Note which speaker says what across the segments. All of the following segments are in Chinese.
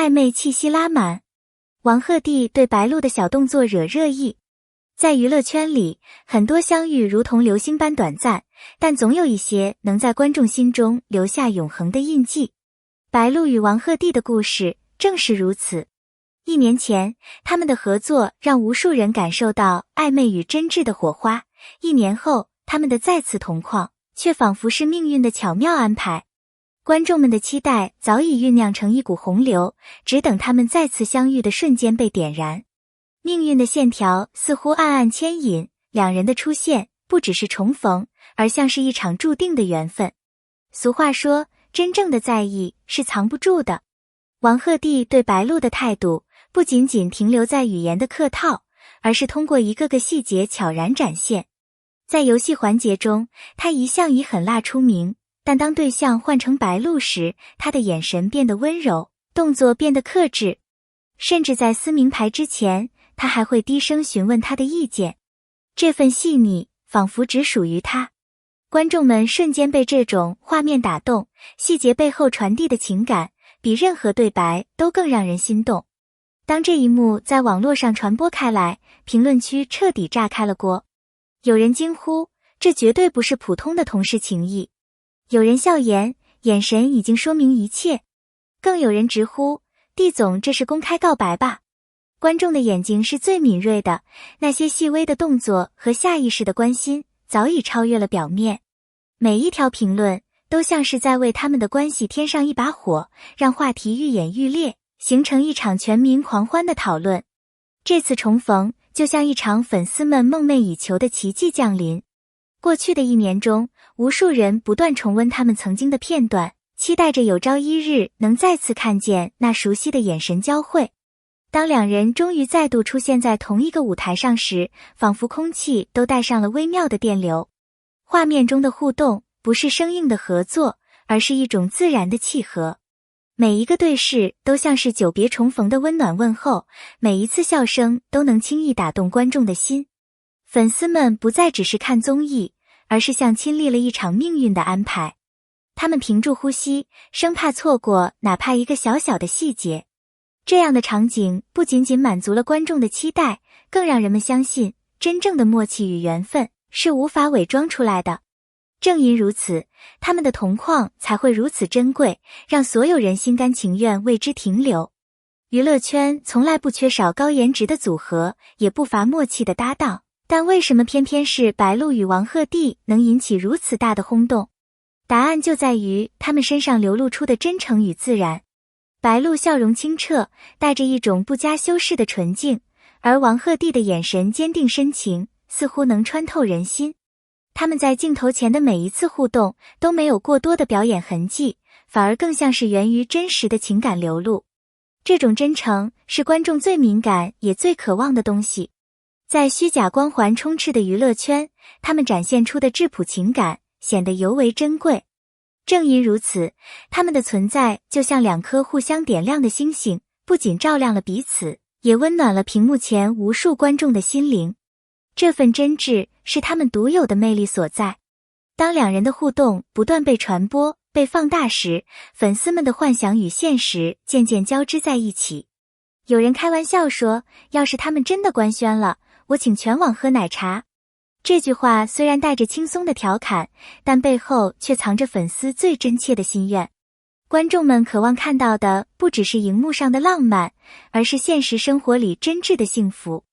Speaker 1: 暧昧气息拉满。王鹤棣对白鹿的小动作惹热议。在娱乐圈里，很多相遇如同流星般短暂，但总有一些能在观众心中留下永恒的印记。白鹿与王鹤棣的故事正是如此。1年前，他们的合作让无数人感受到暧昧与真挚的火花。1年后，他们的再次同框，却仿佛是命运的巧妙安排。观众们的期待早已酝酿成一股洪流，只等他们再次相遇的瞬间被点燃。命运的线条似乎暗暗牵引，两人的出现不只是重逢，而像是一场注定的缘分。俗话说，真正的在意是藏不住的。王鹤棣对白鹿的态度不仅仅停留在语言的客套，而是通过一个个细节悄然展现。在游戏环节中，他一向以狠辣出名，但当对象换成白鹿时，他的眼神变得温柔，动作变得克制，甚至在撕名牌之前，他还会低声询问他的意见。这份细腻仿佛只属于他。观众们瞬间被这种画面打动，细节背后传递的情感比任何对白都更让人心动。当这一幕在网络上传播开来，评论区彻底炸开了锅。有人惊呼，这绝对不是普通的同事情谊。有人笑言，眼神已经说明一切。更有人直呼，帝总这是公开告白吧？观众的眼睛是最敏锐的，那些细微的动作和下意识的关心早已超越了表面。每一条评论都像是在为他们的关系添上一把火，让话题愈演愈烈，形成一场全民狂欢的讨论。这次重逢就像一场粉丝们梦寐以求的奇迹降临。过去的1年中，无数人不断重温他们曾经的片段，期待着有朝一日能再次看见那熟悉的眼神交汇。当两人终于再度出现在同一个舞台上时，仿佛空气都带上了微妙的电流。画面中的互动不是生硬的合作，而是一种自然的契合。每一个对视都像是久别重逢的温暖问候，每一次笑声都能轻易打动观众的心。粉丝们不再只是看综艺，而是像亲历了一场命运的安排。他们屏住呼吸，生怕错过哪怕一个小小的细节。这样的场景不仅仅满足了观众的期待，更让人们相信，真正的默契与缘分是无法伪装出来的。正因如此，他们的同框才会如此珍贵，让所有人心甘情愿为之停留。娱乐圈从来不缺少高颜值的组合，也不乏默契的搭档，但为什么偏偏是白鹿与王鹤棣能引起如此大的轰动？答案就在于他们身上流露出的真诚与自然。白鹿笑容清澈，带着一种不加修饰的纯净，而王鹤棣的眼神坚定深情，似乎能穿透人心。他们在镜头前的每一次互动都没有过多的表演痕迹，反而更像是源于真实的情感流露。这种真诚是观众最敏感也最渴望的东西。在虚假光环充斥的娱乐圈，他们展现出的质朴情感显得尤为珍贵。正因如此，他们的存在就像2颗互相点亮的星星，不仅照亮了彼此，也温暖了屏幕前无数观众的心灵。这份真挚是他们独有的魅力所在。当两人的互动不断被传播、被放大时，粉丝们的幻想与现实渐渐交织在一起。有人开玩笑说，要是他们真的官宣了，我请全网喝奶茶。这句话虽然带着轻松的调侃，但背后却藏着粉丝最真切的心愿。观众们渴望看到的不只是荧幕上的浪漫，而是现实生活里真挚的幸福。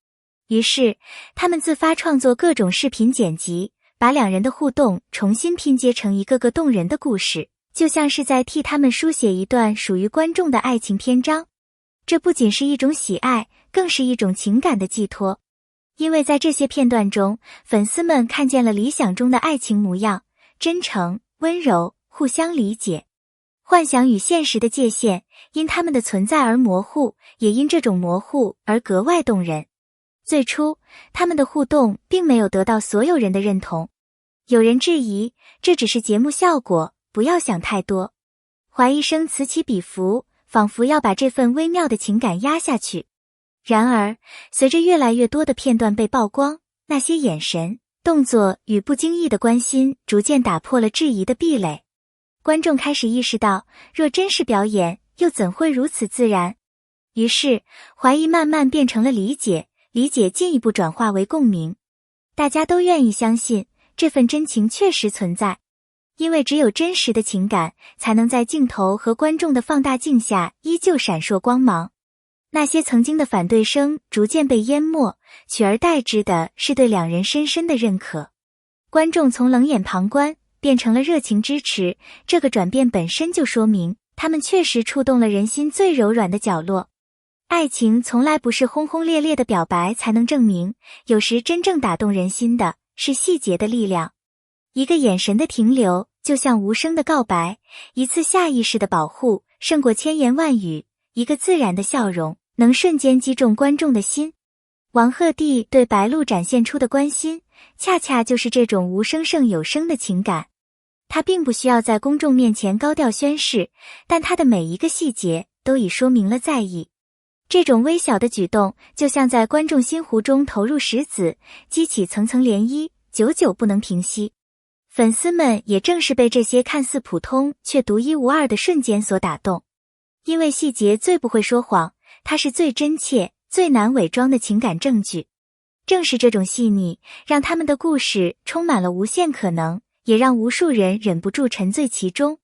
Speaker 1: 于是，他们自发创作各种视频剪辑，把两人的互动重新拼接成一个个动人的故事，就像是在替他们书写一段属于观众的爱情篇章。这不仅是一种喜爱，更是一种情感的寄托。因为在这些片段中，粉丝们看见了理想中的爱情模样，真诚、温柔、互相理解。幻想与现实的界限因他们的存在而模糊，也因这种模糊而格外动人。最初，他们的互动并没有得到所有人的认同。有人质疑，这只是节目效果，不要想太多。华医生此起彼伏，仿佛要把这份微妙的情感压下去。然而，随着越来越多的片段被曝光，那些眼神、动作与不经意的关心逐渐打破了质疑的壁垒。观众开始意识到，若真是表演，又怎会如此自然？于是，怀疑慢慢变成了理解，理解进一步转化为共鸣。大家都愿意相信，这份真情确实存在。因为只有真实的情感，才能在镜头和观众的放大镜下依旧闪烁光芒。那些曾经的反对声逐渐被淹没，取而代之的是对两人深深的认可。观众从冷眼旁观变成了热情支持，这个转变本身就说明，他们确实触动了人心最柔软的角落。爱情从来不是轰轰烈烈的表白才能证明，有时真正打动人心的是细节的力量。一个眼神的停留，就像无声的告白；一次下意识的保护，胜过千言万语；一个自然的笑容，能瞬间击中观众的心。王鹤棣对白鹿展现出的关心，恰恰就是这种无声胜有声的情感。他并不需要在公众面前高调宣示，但他的每一个细节都已说明了在意。这种微小的举动，就像在观众心湖中投入石子，激起层层涟漪，久久不能平息。粉丝们也正是被这些看似普通却独一无二的瞬间所打动。因为细节最不会说谎，它是最真切、最难伪装的情感证据。正是这种细腻，让他们的故事充满了无限可能，也让无数人忍不住沉醉其中。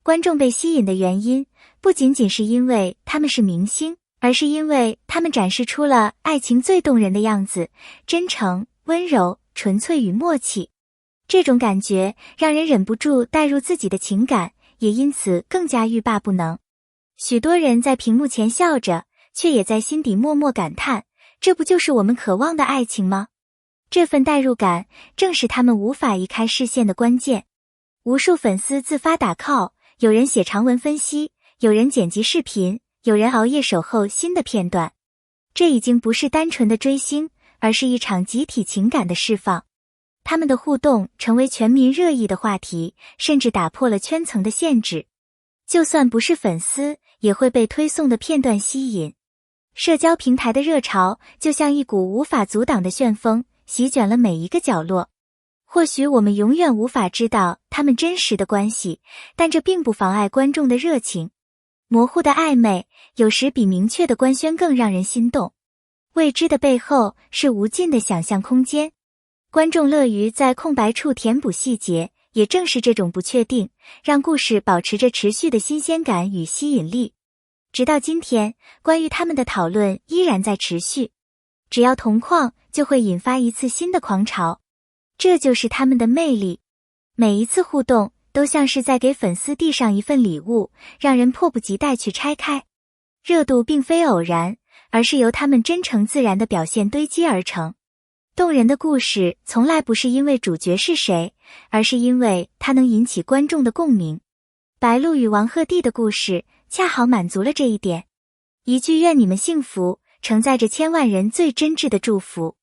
Speaker 1: 观众被吸引的原因，不仅仅是因为他们是明星，而是因为他们展示出了爱情最动人的样子，真诚、温柔、纯粹与默契。这种感觉让人忍不住带入自己的情感，也因此更加欲罢不能。许多人在屏幕前笑着，却也在心底默默感叹，这不就是我们渴望的爱情吗？这份代入感正是他们无法移开视线的关键。无数粉丝自发打 call， 有人写长文分析，有人剪辑视频，有人熬夜守候新的片段。这已经不是单纯的追星，而是一场集体情感的释放。他们的互动成为全民热议的话题，甚至打破了圈层的限制。就算不是粉丝，也会被推送的片段吸引。社交平台的热潮就像一股无法阻挡的旋风，席卷了每一个角落。或许我们永远无法知道他们真实的关系，但这并不妨碍观众的热情。模糊的暧昧，有时比明确的官宣更让人心动。未知的背后是无尽的想象空间。观众乐于在空白处填补细节，也正是这种不确定，让故事保持着持续的新鲜感与吸引力。直到今天，关于他们的讨论依然在持续。只要同框，就会引发一次新的狂潮。这就是他们的魅力。每一次互动，都像是在给粉丝递上一份礼物，让人迫不及待去拆开。热度并非偶然，而是由他们真诚自然的表现堆积而成。动人的故事从来不是因为主角是谁，而是因为它能引起观众的共鸣。白鹿与王鹤棣的故事恰好满足了这一点。一句愿你们幸福，承载着千万人最真挚的祝福。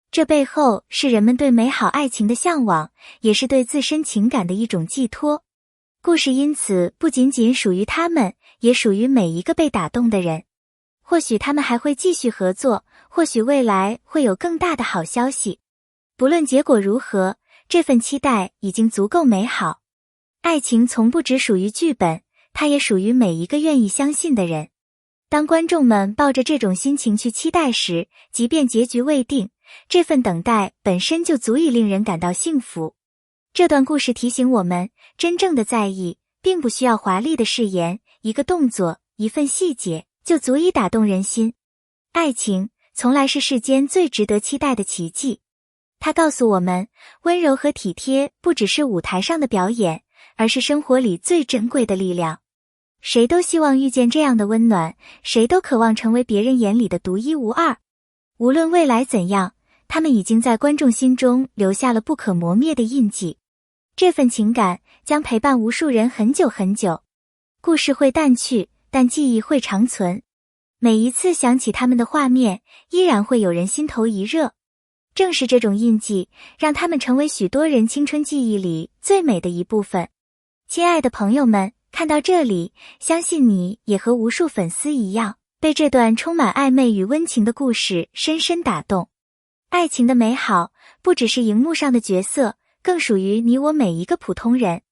Speaker 1: 这背后是人们对美好爱情的向往，也是对自身情感的一种寄托。故事因此不仅仅属于他们，也属于每一个被打动的人。或许他们还会继续合作，或许未来会有更大的好消息。不论结果如何，这份期待已经足够美好。爱情从不只属于剧本，它也属于每一个愿意相信的人。当观众们抱着这种心情去期待时，即便结局未定，这份等待本身就足以令人感到幸福。这段故事提醒我们，真正的在意并不需要华丽的誓言，一个动作，一份细节就足以打动人心。爱情从来是世间最值得期待的奇迹。它告诉我们，温柔和体贴不只是舞台上的表演，而是生活里最珍贵的力量。谁都希望遇见这样的温暖，谁都渴望成为别人眼里的独一无二。无论未来怎样，他们已经在观众心中留下了不可磨灭的印记。这份情感将陪伴无数人很久很久。故事会淡去，但记忆会长存。每一次想起他们的画面，依然会有人心头一热。正是这种印记，让他们成为许多人青春记忆里最美的一部分。亲爱的朋友们，看到这里，相信你也和无数粉丝一样，被这段充满暧昧与温情的故事深深打动。爱情的美好，不只是荧幕上的角色，更属于你我每一个普通人。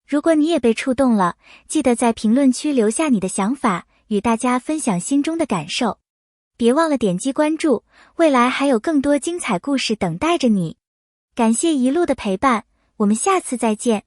Speaker 1: 如果你也被触动了，记得在评论区留下你的想法，与与大家分享心中的感受。别忘了点击关注，未来还有更多精彩故事等待着你。感谢一路的陪伴，我们下次再见。